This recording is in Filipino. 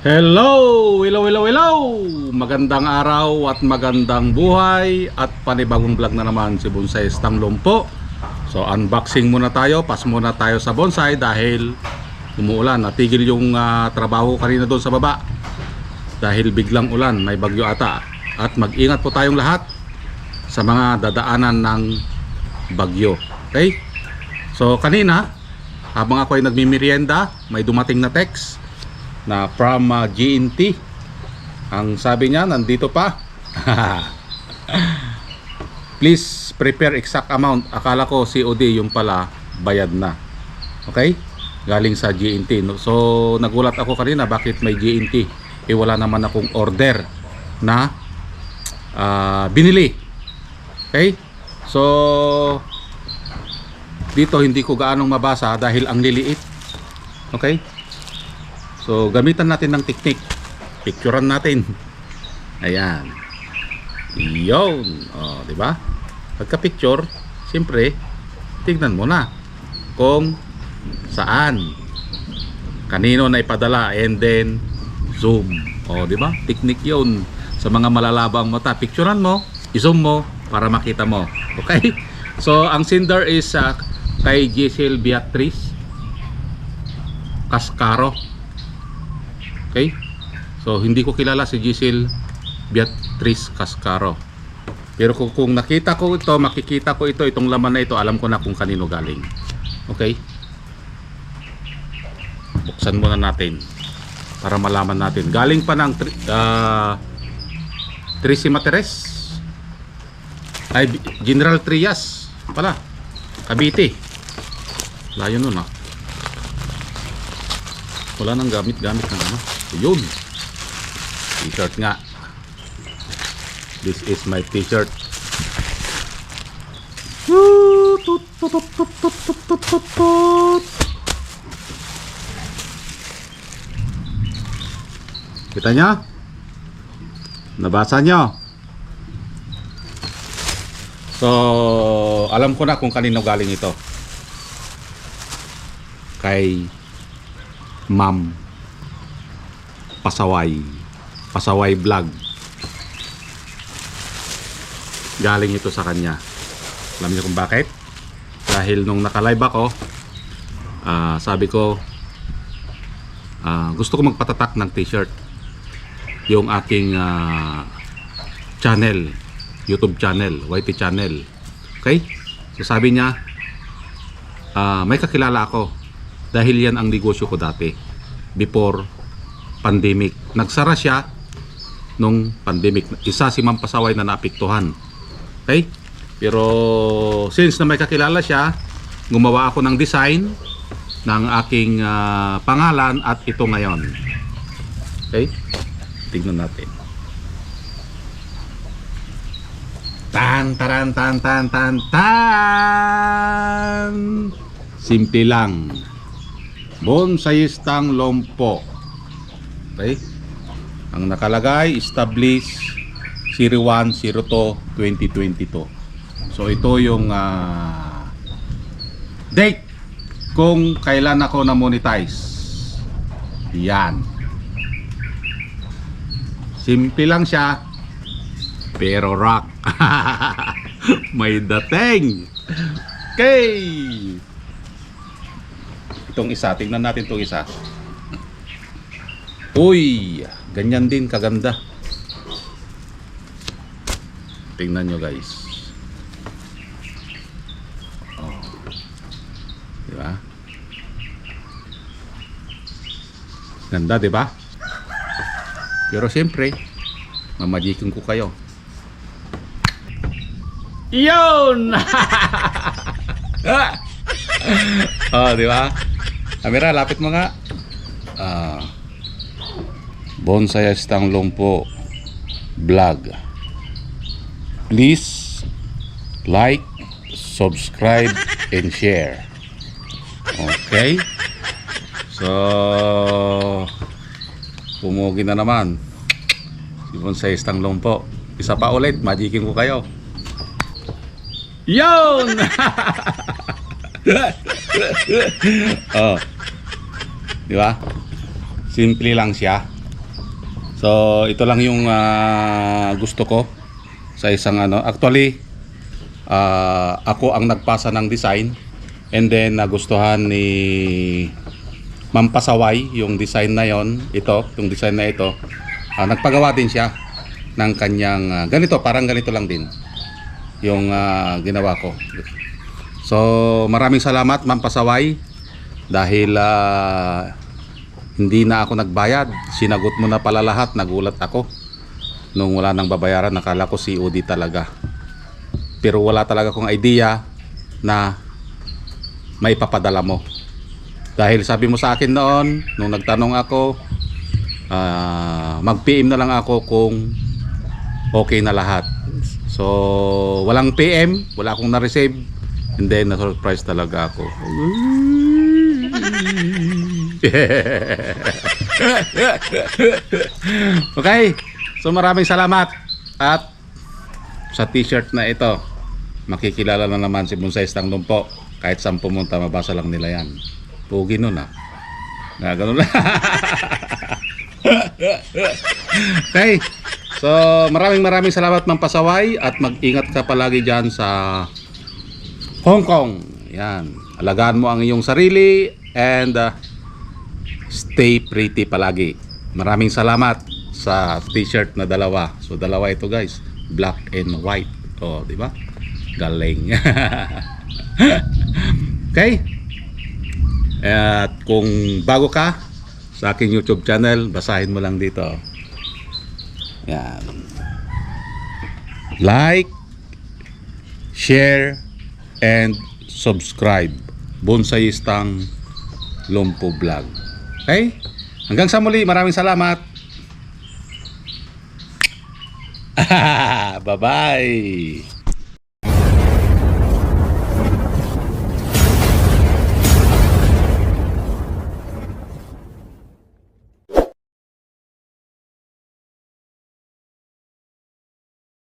Hello! Hello, hello, hello! Magandang araw at magandang buhay at panibagong vlog na naman si Bonsai Stanglong po. So unboxing muna tayo, pass muna tayo sa bonsai dahil umuulan. Natigil yung trabaho kanina doon sa baba dahil biglang ulan, may bagyo ata. At mag-ingat po tayong lahat sa mga dadaanan ng bagyo. Okay? So kanina, habang ako ay nagmimerienda, may dumating na text na from GNT. Ang sabi niya, nandito pa. Please prepare exact amount. Akala ko COD, yung pala bayad na. Okay? Galing sa GNT. So nagulat ako kanina bakit may GNT. Wala naman akong order na binili. Okay? So dito hindi ko gaanong mabasa dahil ang liliit. Okay? So gamitan natin ng technique. Picturean natin. Ayan. Yun. Oh, di ba? Pagka-picture, siyempre tignan mo na kung saan kanino na ipadala and then zoom. Oh, di ba? Technique 'yun sa mga malalabang mata. Picturean mo, i-zoom mo para makita mo. Okay? So ang sender is kay Giselle Beatriz Cascaro. Okay? So hindi ko kilala si Giselle Beatriz Cascaro. Pero kung nakita ko ito, makikita ko ito, itong laman na ito, alam ko na kung kanino galing. Okay? Buksan muna natin para malaman natin. Galing pa ng Trisima Teres. Ay, General Trias pala. Cavite. Layo nun ah. Wala nang gamit-gamit ng ano. Yun. T-shirt nga. This is my t-shirt. Kita nyo? Nabasa nyo? So, alam ko na kung kanino galing ito. Kay Ma'am Pasaway Vlog. Galing ito sa kanya. Alam niyo kung bakit? Dahil nung naka-live ako, sabi ko gusto ko magpatatak ng t-shirt yung aking channel, YouTube channel, YT channel. Okay? So sabi niya, may kakilala ako dahil yan ang negosyo ko dati before pandemic. Nagsara siya nung pandemic. Isa si Ma'am Pasaway na naapektuhan. Okay? Pero since na may kakilala siya, gumawa ako ng design ng aking pangalan at ito ngayon. Okay? Tingnan natin. Tan taran tan tan tan tan. Simple lang. Bonsai Stanglong po. Okay? Ang nakalagay, establish 01/02/2022. So ito yung date kung kailan ako na-monetize. Yan. Simple lang siya, pero rock. May dating. Okay. Itong isa, tingnan natin itong isa. Uy, ganyan din kaganda. Tingnan nyo guys. Oh. Diba? Ganda, diba? Pero siyempre, mamajikin ko kayo. Yun! Oh, diba? Camera, lapit mo nga. Bonsai Stanglong po vlog. Please like, subscribe, and share. Okay? So pumugi na naman si Bonsai Stanglong po. Isa pa ulit, magikin ko kayo. Yun! Oh. Di ba? Simple lang siya. So, ito lang yung gusto ko sa isang ano. Actually, ako ang nagpasa ng design and then nagustuhan ni Ma'am Pasaway yung design na yon. Yung design na ito. Nagpagawa din siya ng kanyang ganito, parang ganito lang din yung ginawa ko. So, maraming salamat Ma'am Pasaway dahil hindi na ako nagbayad. Sinagot mo na pala lahat. Nagulat ako nung wala nang babayaran. Nakala ko COD talaga. Pero wala talaga akong idea na may papadala mo. Dahil sabi mo sa akin noon, nung nagtanong ako, mag-PM na lang ako kung okay na lahat. So, walang PM, wala akong na-receive. And then, na-surprise talaga ako. Okay, so maraming salamat. At sa t-shirt na ito, makikilala na naman si Bonsai Stang Lumpo. Kahit saan pumunta, mabasa lang nila yan. Pugi nun ganun lang. Okay, so maraming salamat Ma'am Pasaway. At mag-ingat ka palagi dyan sa Hong Kong. Yan, alagaan mo ang iyong sarili. And stay pretty palagi. Maraming salamat sa t-shirt na dalawa. So dalawa ito guys, black and white. Oh, di ba? Galing. Okay. At kung bago ka sa aking YouTube channel, basahin mo lang dito. Yan. Like, share, and subscribe. Bonsai Stang Lumpo Vlog. Okay? Hanggang sa muli, maraming salamat. Bye-bye.